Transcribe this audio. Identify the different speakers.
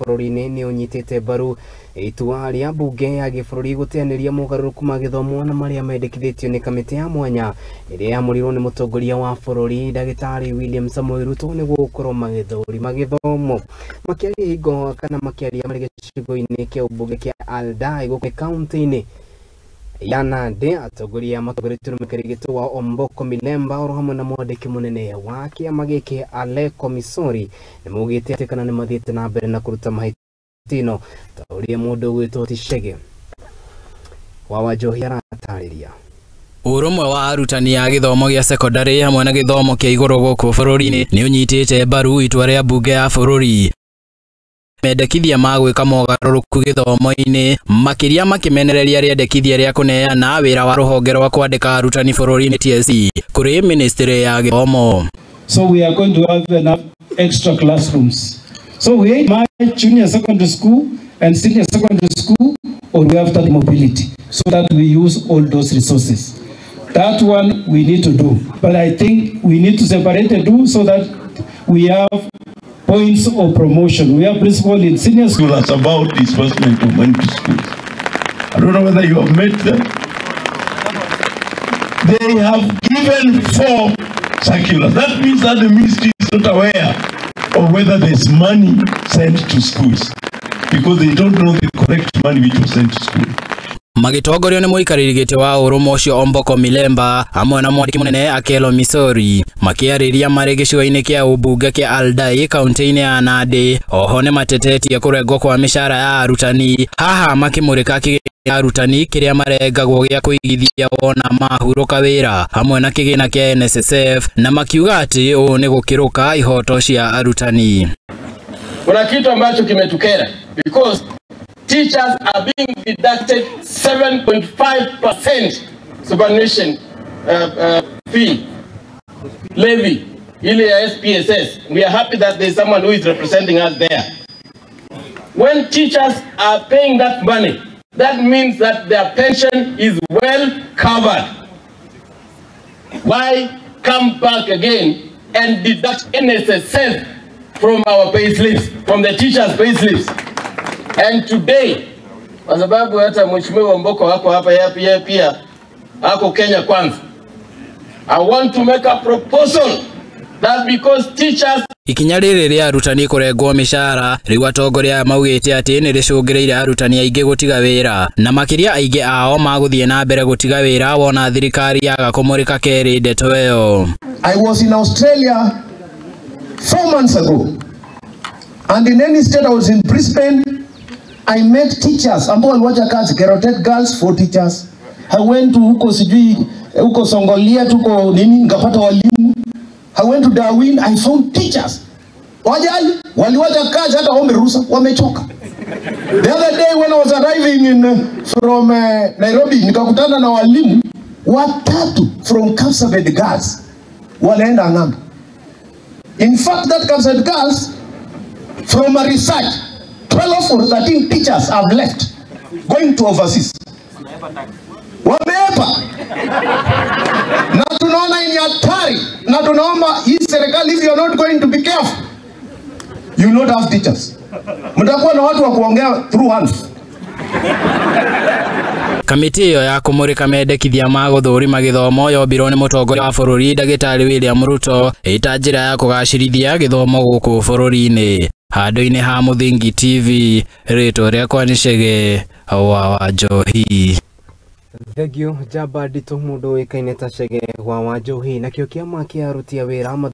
Speaker 1: bururiini ni unyitite mbaru itua ria mbunge ya gibururi guteyaniria mogaruruku ma Githomo na maria mendekithitio ni kamitii ya mwanya iria yamurirwo ni mutongoria wa bururi Dagitari William Samoei Ruto niguo gukorwo magithurima Githomo makiaria hingo kana makiaria mari gicigo-ini kia mbunge kia Aldai guku kaunti-ini ya Nandi. Atongoria matongoretio mukerigito wa Omboko Milemba oro hamwe na mwandiki munene wa kiama giki Aleko Misori nimugite ati kana ni mathiite na mbere na kuruta mahitino ta uria mundu gwitwo Tishege wa Wajohi aratariria.
Speaker 2: Urumwe wa arutani ya githomo gya secondary hamwe na githomo kia iguru guku bururi-ini ni unyitite mbaru itua ria mbunge ya bururi. Mendekithia magwika mogaruruku githomo-ini makiria makimenereria riendekithia ria kuneana wira wa ruhonge rwa kwandika arutani bururi-ini TSC kuri ministry ya githomo.
Speaker 3: So we are going to have enough extra classrooms. So we my junior secondary school and senior secondary school, or we have that mobility so that we use all those resources. That one we need to do, but I think we need to separate the two so that we have points of promotion. We have principal in senior school.
Speaker 4: That's about disbursement of money to schools. I don't know whether you have met them. They have given 4 circulars. That means that the ministry is not aware of whether there's money sent to schools because they don't know the correct money which was sent to school.
Speaker 2: Magitongorio ni muikaririgite wa Urumwe ucio Omboko Milemba hamwe na mwandiki munene Akelo Misori makiariria mari gicigo-ini kia ubunge kia Aldai kaunti-ini ya Nandi. Oho ni matetetie kurengwo kwa mishara ya arutani haha makimurika kigina arutani kiria marengagwo gia kuigithia wona mahuruka wira hamwe na kigina kia NSSF na makiuga ati uu ni gukiruka ihoto cia arutani.
Speaker 5: Kuna kitu ambacho kimetukera because teachers are being deducted 7.5% superannuation fee levy ile ya SPSS. We are happy that there is someone who is representing us there. When teachers are paying that money, that means that their pension is well covered. Why come back again and deduct NSSF from our pay slips, from the teachers' pay slips? And today, kwa sababu hata mheshimiwa Omboko wako hapa pia ako Kenya kwanza, I want to make a proposal that because teachers
Speaker 2: ikinya riri ria arutani kurengwo mishara riu atongoria maugite ati ni ricungireire arutani aingi gutiga wira na makiria aingi ao maguthie na mbere gutiga wira wona thirikari yaga kumurika keri ndeto iyo.
Speaker 6: I was in Australia 4 months ago, and in any state I was in Brisbane. I met teachers ambao waliwacha kazi, Kerotet girls 4 teachers. I went to huko sijui huko Songolia tuko nini ngapata walimu. I went to Darwin, I found teachers. Wajali waliwacha kazi hata ombe ruhusa, wamechoka. The other day when I was arriving from Nairobi nikakutana na walimu watatu from Kapsabet girls wanaenda ng'ambo. In fact that Kapsabet girls from a research 12 or 13 teachers have left, going to overseas. Wameepa. Na tunaona ni hatari. Na tunaomba hii serikali, if you are not going to be careful, you will not have teachers. Mtakuwa na watu wa kuongea through hands.
Speaker 2: Kamitii iyo ya kumurika mendekithia ma guthurima githomo yombirwo ni mutongoria wa bururi Dagitari William Ruto ita njira ya kugacirithia githomo guku bururi-ini. Handu-ini ha Muthingi TV, rĩtwa rĩakwa nĩ Chege wa Wajohi.
Speaker 1: Thegio jamba nditũ mũndũ wĩkaine ta Chege wa Wajohi nakĩo kĩama kĩa aruti a wĩra